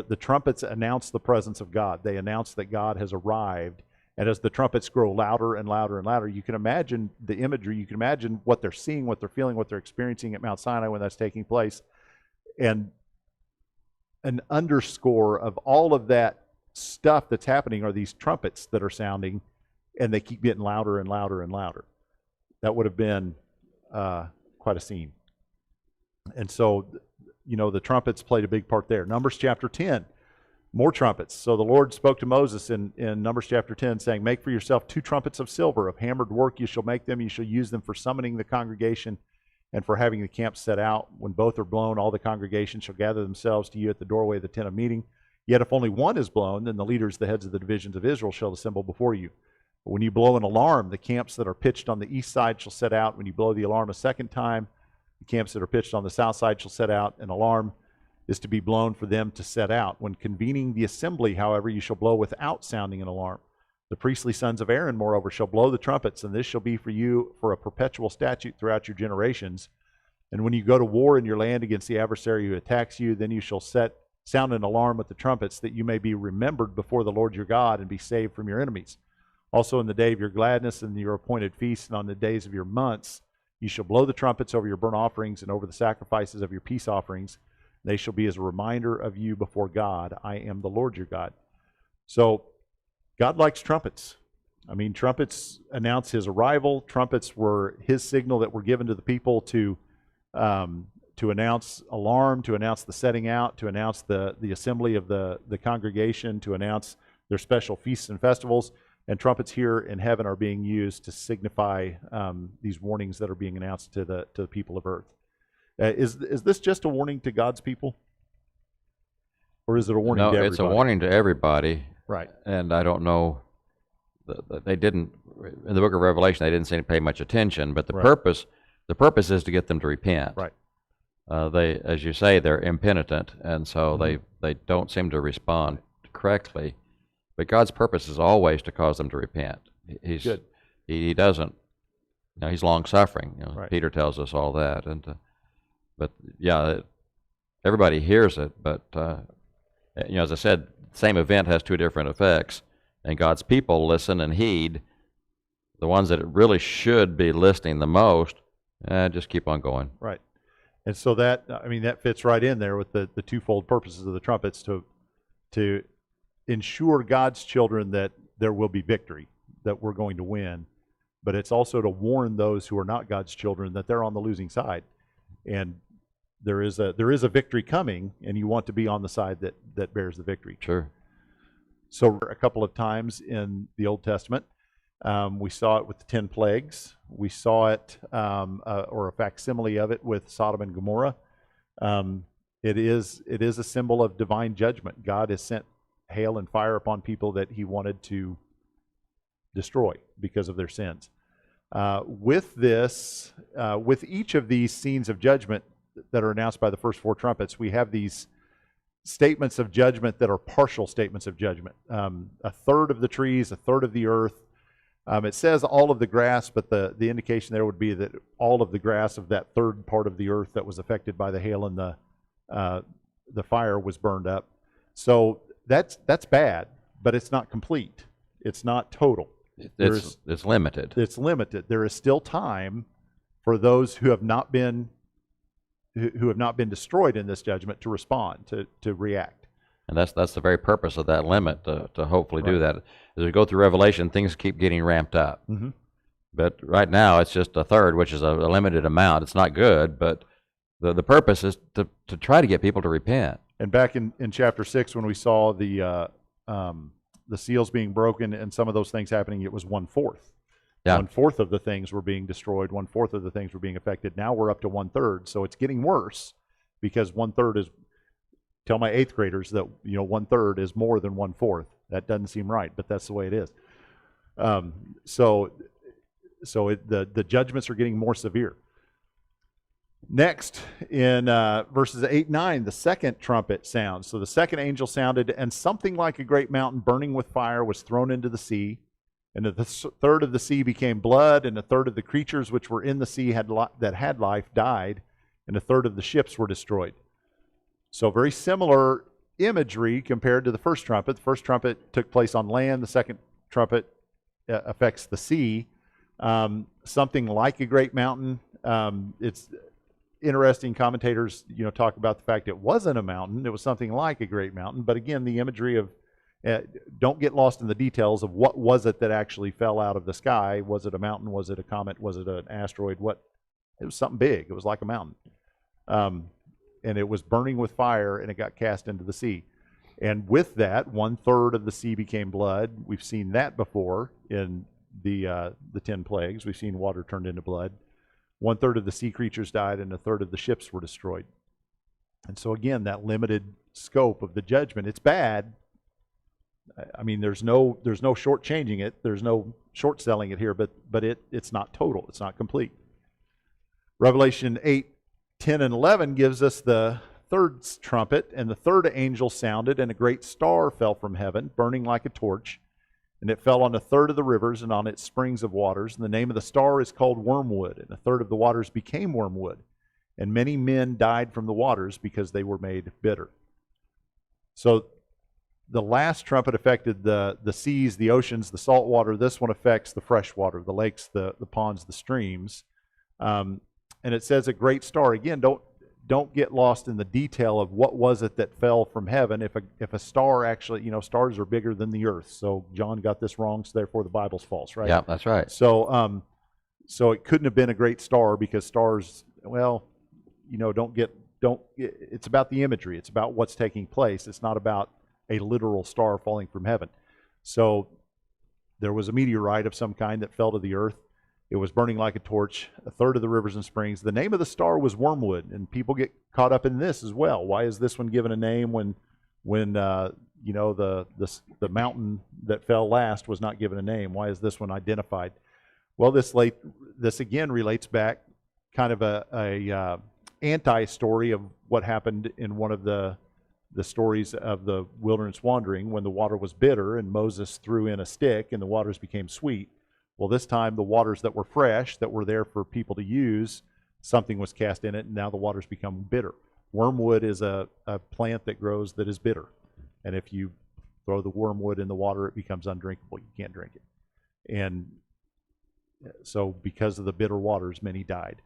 The trumpets announce the presence of God. They announce that God has arrived. And as the trumpets grow louder and louder and louder, you can imagine the imagery. You can imagine what they're seeing, what they're feeling, what they're experiencing at Mount Sinai when that's taking place. And an underscore of all of that stuff that's happening are these trumpets that are sounding, and they keep getting louder and louder and louder. That would have been quite a scene. And so, the trumpets played a big part there. Numbers chapter 10, more trumpets. So the Lord spoke to Moses in Numbers chapter 10, saying, "Make for yourself 2 trumpets of silver. Of hammered work you shall make them. You shall use them for summoning the congregation and for having the camp set out. When both are blown, all the congregation shall gather themselves to you at the doorway of the tent of meeting. Yet if only one is blown, then the leaders, the heads of the divisions of Israel, shall assemble before you. But when you blow an alarm, the camps that are pitched on the east side shall set out. When you blow the alarm a second time, the camps that are pitched on the south side shall set out. An alarm is to be blown for them to set out. When convening the assembly, however, you shall blow without sounding an alarm. The priestly sons of Aaron, moreover, shall blow the trumpets, and this shall be for you for a perpetual statute throughout your generations. And when you go to war in your land against the adversary who attacks you, then you shall sound an alarm with the trumpets, that you may be remembered before the Lord your God and be saved from your enemies. Also in the day of your gladness and your appointed feasts and on the days of your months, you shall blow the trumpets over your burnt offerings and over the sacrifices of your peace offerings. They shall be as a reminder of you before God. I am the Lord your God." So God likes trumpets. I mean, trumpets announce his arrival. Trumpets were his signal that were given to the people to announce alarm, to announce the setting out, to announce the assembly of the congregation, to announce their special feasts and festivals. And trumpets here in heaven are being used to signify these warnings that are being announced to the people of earth. Is this just a warning to God's people? Or is it a warning to everybody? No, it's a warning to everybody. Right. And I don't know, they didn't, in the book of Revelation, they didn't seem to pay much attention, but the purpose is to get them to repent. Right. They, as you say, they're impenitent, and so they don't seem to respond correctly. But God's purpose is always to cause them to repent. He's good. He doesn't, he's long-suffering. Right. Peter tells us all that. And but yeah, everybody hears it, but as I said, same event has 2 different effects, and God's people listen and heed. The ones that really should be listening the most, just keep on going. Right. And so that fits right in there with the twofold purposes of the trumpets, to ensure God's children that there will be victory, that we're going to win. But it's also to warn those who are not God's children that they're on the losing side. And there is a victory coming, and you want to be on the side that bears the victory. Sure. So a couple of times in the Old Testament, we saw it with the 10 plagues. We saw it, or a facsimile of it, with Sodom and Gomorrah. It is a symbol of divine judgment. God has sent hail and fire upon people that he wanted to destroy because of their sins. With this, with each of these scenes of judgment that are announced by the first 4 trumpets, we have these statements of judgment that are partial statements of judgment. A third of the trees, a third of the earth. It says all of the grass, but the indication there would be that all of the grass of that third part of the earth that was affected by the hail and the fire was burned up. So that's bad, but it's not complete. It's not total. It's limited. It's limited. There is still time for those who have not been destroyed in this judgment to respond, to react. And that's the very purpose of that limit, to hopefully do Right. that. As we go through Revelation, things keep getting ramped up. Mm-hmm. But right now, it's just a third, which is a limited amount. It's not good, but the purpose is to try to get people to repent. And back in chapter 6, when we saw the seals being broken and some of those things happening, it was 1/4. Yeah. 1/4 of the things were being destroyed. 1/4 of the things were being affected. Now we're up to 1/3. So it's getting worse because 1/3 is. Tell my 8th graders that 1/3 is more than 1/4. That doesn't seem right, but that's the way it is. So the judgments are getting more severe. Next, in verses 8 and 9, the second trumpet sounds. So the second angel sounded, and something like a great mountain burning with fire was thrown into the sea. And the third of the sea became blood, and a third of the creatures which were in the sea that had life died, and a third of the ships were destroyed. So very similar imagery compared to the first trumpet. The first trumpet took place on land. The second trumpet affects the sea. Something like a great mountain. It's interesting. Commentators, talk about the fact it wasn't a mountain. It was something like a great mountain. But again, the imagery of don't get lost in the details of what was it that actually fell out of the sky. Was it a mountain? Was it a comet? Was it an asteroid? It was something big. It was like a mountain. And it was burning with fire, and it got cast into the sea. And with that, 1/3 of the sea became blood. We've seen that before in the 10 plagues. We've seen water turned into blood. 1/3 of the sea creatures died, and a third of the ships were destroyed. And so again, that limited scope of the judgment. It's bad. I mean, there's no shortchanging it. There's no short selling it here, but it's not total. It's not complete. Revelation 8, 10 and 11 gives us the third trumpet, and the third angel sounded, and a great star fell from heaven, burning like a torch, and it fell on a third of the rivers and on its springs of waters. And the name of the star is called Wormwood, and a third of the waters became wormwood, and many men died from the waters because they were made bitter. So the last trumpet affected the seas, the oceans, the salt water. This one affects the fresh water, the lakes, the ponds, the streams. And it says a great star. Again, don't get lost in the detail of what was it that fell from heaven. If a star actually, stars are bigger than the earth. So John got this wrong, so therefore the Bible's false, right? Yeah, that's right. So so it couldn't have been a great star because stars, it's about the imagery. It's about what's taking place. It's not about a literal star falling from heaven. So there was a meteorite of some kind that fell to the earth. It was burning like a torch, a third of the rivers and springs. The name of the star was Wormwood, and people get caught up in this as well. Why is this one given a name when the mountain that fell last was not given a name? Why is this one identified? Well, this again relates back kind of a anti-story of what happened in one of the stories of the wilderness wandering when the water was bitter and Moses threw in a stick and the waters became sweet. Well, this time the waters that were fresh, that were there for people to use, something was cast in it, and now the waters become bitter. Wormwood is a plant that grows that is bitter. And if you throw the wormwood in the water, it becomes undrinkable. You can't drink it. And so because of the bitter waters, many died.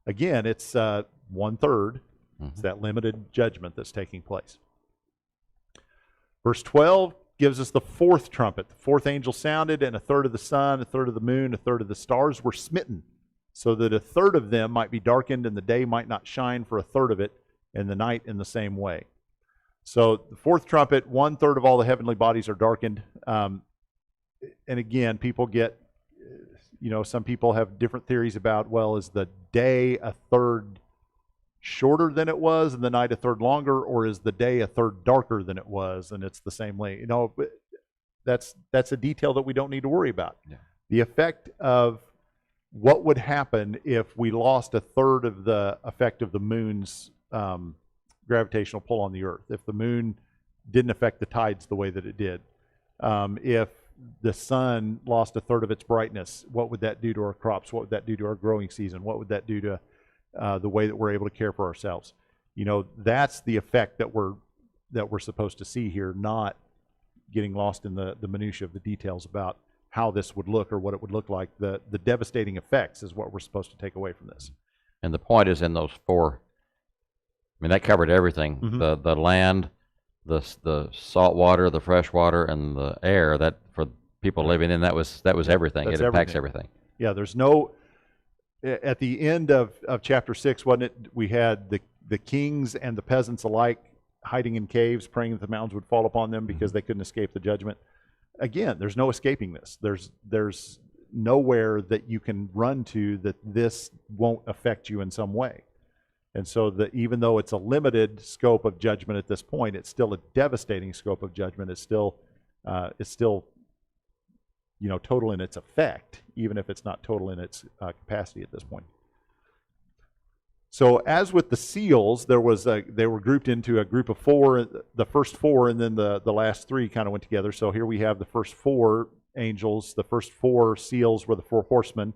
Again, it's 1/3. Mm-hmm. It's that limited judgment that's taking place. Verse 12 gives us the fourth trumpet. The fourth angel sounded, and a third of the sun, a third of the moon, a third of the stars were smitten, so that a third of them might be darkened, and the day might not shine for a third of it, and the night in the same way. So the fourth trumpet, 1/3 of all the heavenly bodies are darkened. And again, people get, some people have different theories about, well, is the day a third shorter than it was and the night a third longer, or is the day a third darker than it was and it's the same way? That's a detail that we don't need to worry about. Yeah. The effect of what would happen if we lost a third of the effect of the moon's gravitational pull on the Earth? If the moon didn't affect the tides the way that it did, if the sun lost a third of its brightness, what would that do to our crops? What would that do to our growing season? What would that do to the way that we're able to care for ourselves? That's the effect that we're supposed to see here, not getting lost in the minutia of the details about how this would look or what it would look like. The devastating effects is what we're supposed to take away from this. And the point is in those four, I mean, that covered everything. Mm-hmm. The land, the salt water, the fresh water, and the air, that for people living in, that was everything. That's it impacts everything. Yeah, there's no, at the end of chapter 6, wasn't it, we had the kings and the peasants alike hiding in caves, praying that the mountains would fall upon them because they couldn't escape the judgment. Again, there's no escaping this. There's nowhere that you can run to that this won't affect you in some way. And so even though it's a limited scope of judgment at this point, it's still a devastating scope of judgment. It's still total in its effect, even if it's not total in its capacity at this point. So as with the seals, they were grouped into a group of four, the first four, and then the last three kind of went together. So here we have the first four angels. The first four seals were the four horsemen.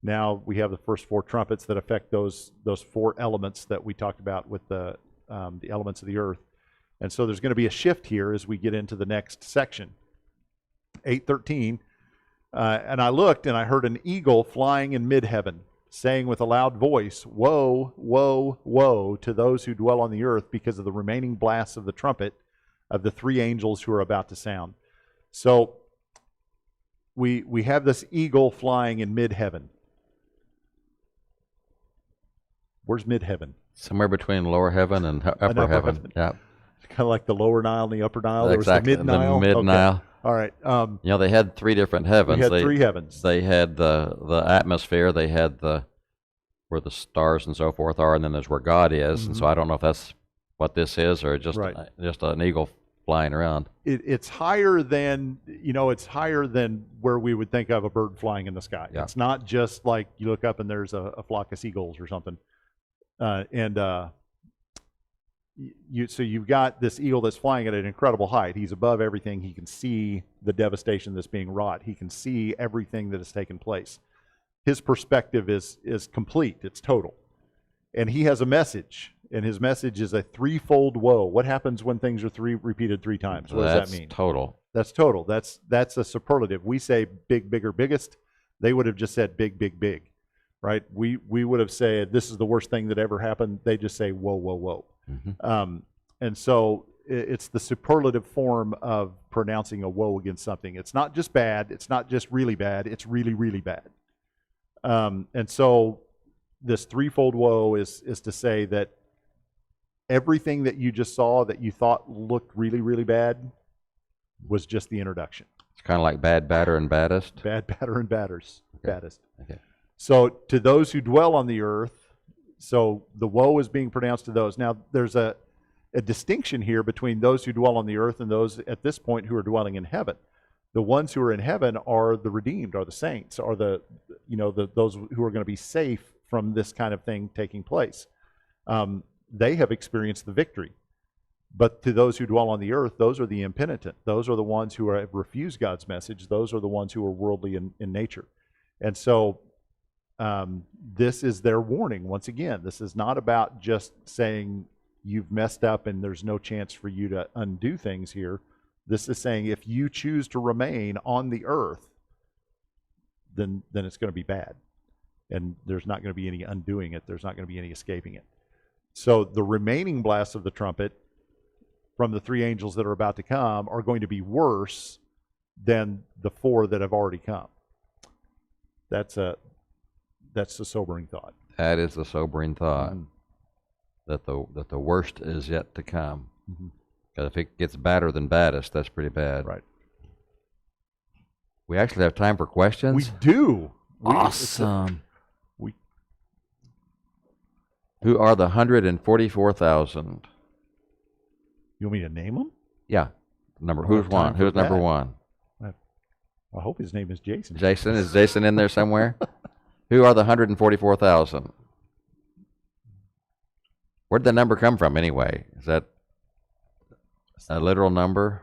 Now we have the first four trumpets that affect those four elements that we talked about with the elements of the earth. And so there's going to be a shift here as we get into the next section. 8:13, and I looked and I heard an eagle flying in mid-heaven, saying with a loud voice, "Woe, woe, woe to those who dwell on the earth because of the remaining blasts of the trumpet of the three angels who are about to sound." So we have this eagle flying in mid-heaven. Where's mid-heaven? Somewhere between lower heaven and upper heaven. Yeah. Kind of like the lower Nile and the upper Nile. Exactly. There was the mid-Nile. The mid-Nile. Okay. All right. They had three different heavens. We had three heavens. They had the atmosphere. They had where the stars and so forth are, and then there's where God is. Mm-hmm. And so I don't know if that's what this is or just an eagle flying around. It's higher than where we would think of a bird flying in the sky. Yeah. It's not just like you look up and there's a flock of seagulls or something. So you've got this eagle that's flying at an incredible height. He's above everything. He can see the devastation that's being wrought. He can see everything that has taken place. His perspective is complete. It's total. And he has a message, and his message is a threefold woe. What happens when things are repeated three times? What does that mean? Total. That's total. That's a superlative. We say big, bigger, biggest. They would have just said big, big, big. Right? We would have said this is the worst thing that ever happened. They just say whoa, whoa, whoa. Mm-hmm. And so it's the superlative form of pronouncing a woe against something. It's not just bad. It's not just really bad. It's really, really bad. And so this threefold woe is to say that everything that you just saw that you thought looked really, really bad was just the introduction. It's kind of like bad, batter, and baddest. Bad, batter, and batters. Okay. Baddest. Okay. So to those who dwell on the earth, so the woe is being pronounced to those. Now there's a distinction here between those who dwell on the earth and those at this point who are dwelling in heaven. The ones who are in heaven are the redeemed, are the saints, are those who are going to be safe from this kind of thing taking place. They have experienced the victory. But to those who dwell on the earth, those are the impenitent. Those are the ones who have refused God's message. Those are the ones who are worldly in nature. And so this is their warning once again. This is not about just saying you've messed up and there's no chance for you to undo things here. This is saying if you choose to remain on the earth, then it's going to be bad. And there's not going to be any undoing it. There's not going to be any escaping it. So the remaining blasts of the trumpet from the three angels that are about to come are going to be worse than the four that have already come. That's a sobering thought. That is a sobering thought. Mm-hmm. That the worst is yet to come. Mm-hmm. Because if it gets badder than baddest, that's pretty bad. Right. We actually have time for questions. We do. Awesome. Who are the 144,000? You want me to name them? Yeah. Who's one? Who's number one? I hope his name is Jason. Jason? Is Jason in there somewhere? Who are the 144,000? Where did the number come from anyway? Is that a literal number?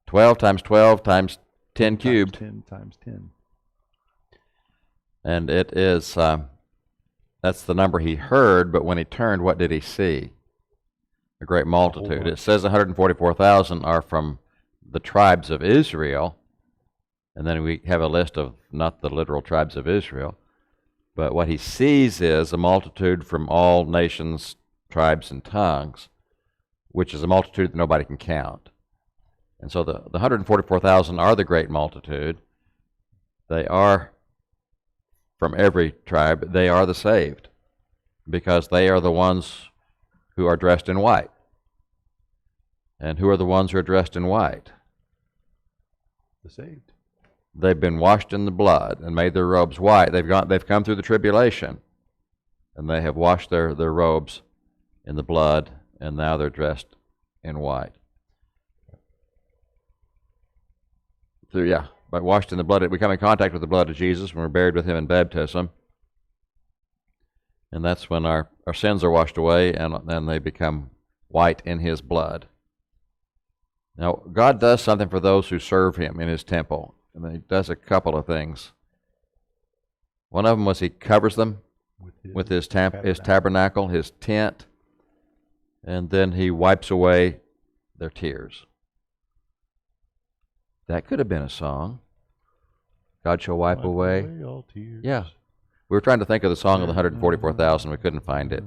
12 times 12 times 10 cubed. 10 times 10. And it is, that's the number he heard, but when he turned, what did he see? A great multitude. It says 144,000 are from the tribes of Israel. And then we have a list of not the literal tribes of Israel. But what he sees is a multitude from all nations, tribes, and tongues, which is a multitude that nobody can count. And so the 144,000 are the great multitude. They are from every tribe. They are the saved, because they are the ones who are dressed in white. And who are the ones who are dressed in white? The saved. They've been washed in the blood and made their robes white. They've come through the tribulation, and they have washed their robes in the blood, and now they're dressed in white. So by washed in the blood, we come in contact with the blood of Jesus when we're buried with him in baptism. And that's when our sins are washed away, and then they become white in his blood. Now, God does something for those who serve him in his temple. And he does a couple of things. One of them was he covers them with his tabernacle, his tent, and then he wipes away their tears. That could have been a song. God shall wipe away all tears. Yeah. We were trying to think of the song of the 144,000. We couldn't find it.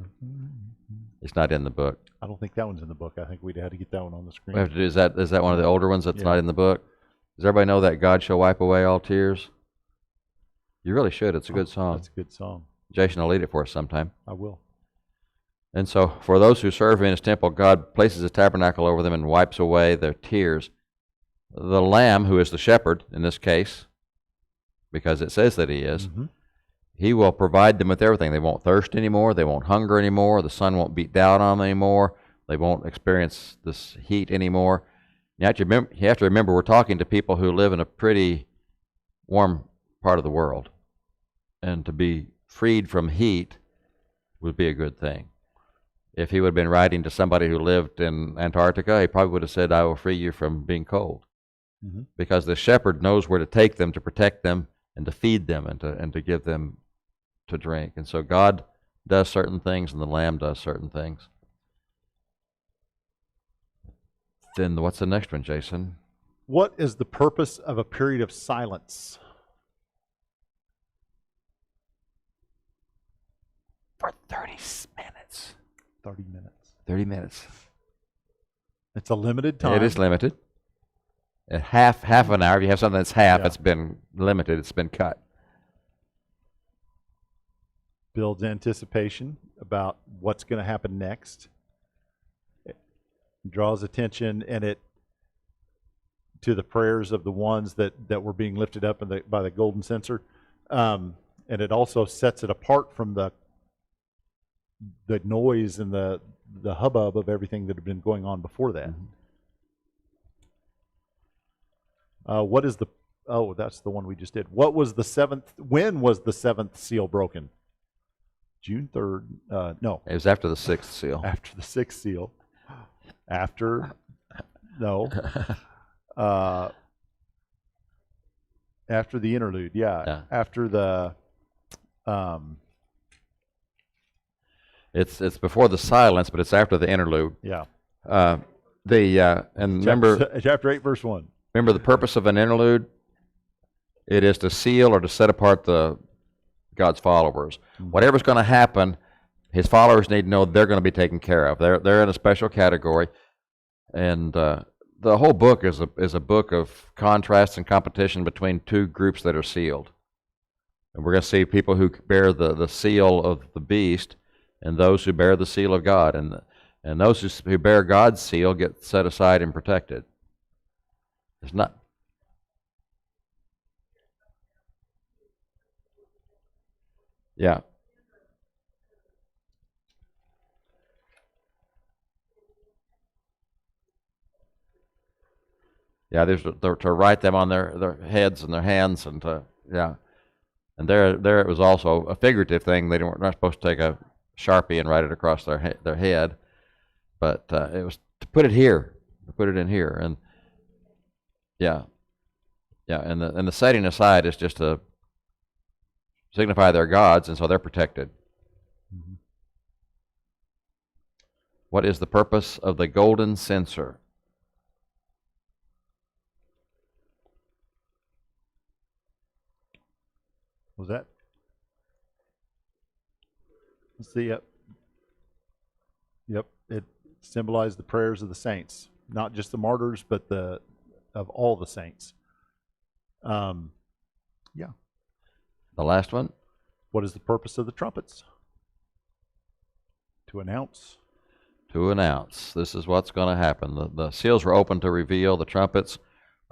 It's not in the book. I don't think that one's in the book. I think we'd have to get that one on the screen. We have to do, is that one of the older ones that's not in the book? Does everybody know that God shall wipe away all tears? You really should. It's a good song. That's a good song. Jason will lead it for us sometime. I will. And so for those who serve in his temple, God places his tabernacle over them and wipes away their tears. The Lamb, who is the shepherd in this case, because it says that he is, he will provide them with everything. They won't thirst anymore. They won't hunger anymore. The sun won't beat down on them anymore. They won't experience this heat anymore. You have to remember we're talking to people who live in a pretty warm part of the world. And to be freed from heat would be a good thing. If he would have been writing to somebody who lived in Antarctica, he probably would have said, I will free you from being cold. Because the shepherd knows where to take them, to protect them, and to feed them, and to give them to drink. And so God does certain things, and the Lamb does certain things. Then what's the next one, Jason? What is the purpose of a period of silence? For 30 minutes. 30 minutes. 30 minutes. It's a limited time. It is limited. At half an hour. If you have something that's half, it's been limited. It's been cut. Builds anticipation about what's going to happen next. It draws attention to the prayers of the ones that were being lifted up by the golden censer. And it also sets it apart from the noise and the hubbub of everything that had been going on before that. That's the one we just did. When was the seventh seal broken? June 3rd. No. It was after the sixth seal. After the sixth seal. After the interlude. Yeah. After the It's before the silence, but it's after the interlude. Yeah. Remember chapter 8 verse 1. Remember the purpose of an interlude? It is to seal or to set apart God's followers. Whatever's going to happen, his followers need to know they're going to be taken care of. They're in a special category. And the whole book is a book of contrast and competition between two groups that are sealed. And we're going to see people who bear the seal of the beast and those who bear the seal of God. And those who bear God's seal get set aside and protected. It's not. Yeah. Yeah, there's to write them on their heads and their hands and And there it was also a figurative thing. They weren't not supposed to take a Sharpie and write it across their head, but it was to put it here, to put it in here, and yeah, and the setting aside is just to signify their gods, and so they're protected. Mm-hmm. What is the purpose of the golden censer? Was that? Let's see. Yep. It symbolized the prayers of the saints, not just the martyrs, but of all the saints. Yeah. The last one? What is the purpose of the trumpets? To announce. To announce. This is what's going to happen. The seals were open to reveal. The trumpets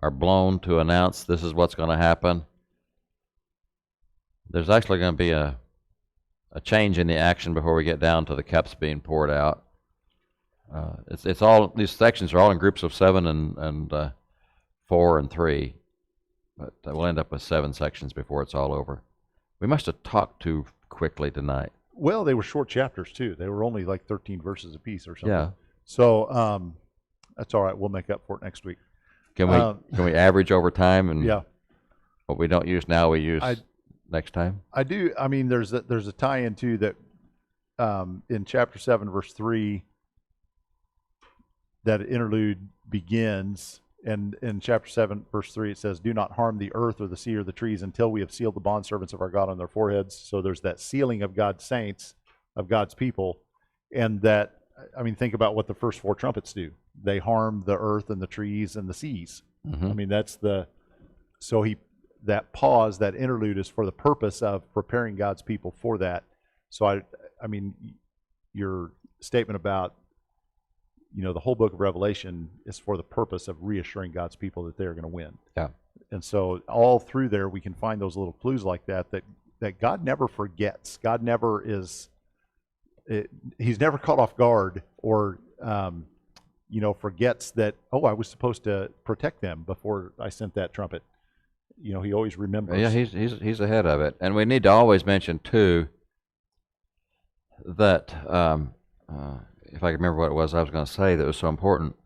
are blown to announce this is what's going to happen. There's actually going to be a change in the action before we get down to the cups being poured out. It's all, these sections are all in groups of 7 and 4 and 3, but we'll end up with 7 sections before it's all over. We must have talked too quickly tonight. Well, they were short chapters too. They were only like 13 verses apiece or something. Yeah. So that's all right. We'll make up for it next week. Can we average over time, and yeah, what we don't use now we use next time? I do. I mean, there's a tie-in too that in chapter 7 verse 3 that interlude begins, and in chapter 7 verse 3 it says, "Do not harm the earth or the sea or the trees until we have sealed the bondservants of our God on their foreheads." So there's that sealing of God's saints, of God's people, and that, I mean, think about what the first 4 trumpets do. They harm the earth and the trees and the seas. Mm-hmm. I mean, that pause, that interlude is for the purpose of preparing God's people for that. So I mean, your statement about, the whole book of Revelation is for the purpose of reassuring God's people that they're going to win. Yeah. And so all through there, we can find those little clues like that God never forgets. God never he's never caught off guard or, forgets that, I was supposed to protect them before I sent that trumpet. He always remembers. Yeah, he's ahead of it. And we need to always mention, too, that, if I can remember what it was I was going to say that was so important.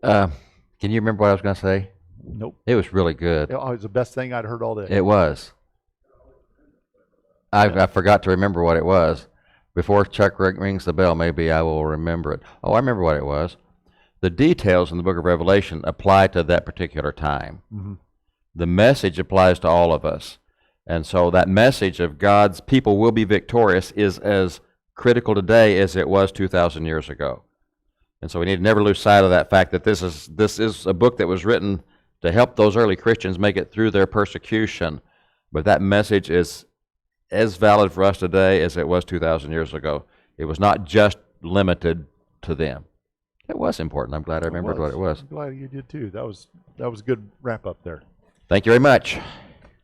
Can you remember what I was going to say? Nope. It was really good. It was the best thing I'd heard all day. It was. I forgot to remember what it was. Before Chuck rings the bell, maybe I will remember it. Oh, I remember what it was. The details in the book of Revelation apply to that particular time. Mm-hmm. The message applies to all of us. And so that message of God's people will be victorious is as critical today as it was 2,000 years ago. And so we need to never lose sight of that fact that this is a book that was written to help those early Christians make it through their persecution. But that message is as valid for us today as it was 2,000 years ago. It was not just limited to them. It was important. I'm glad I remembered what it was. I'm glad you did too. That was a good wrap up there. Thank you very much.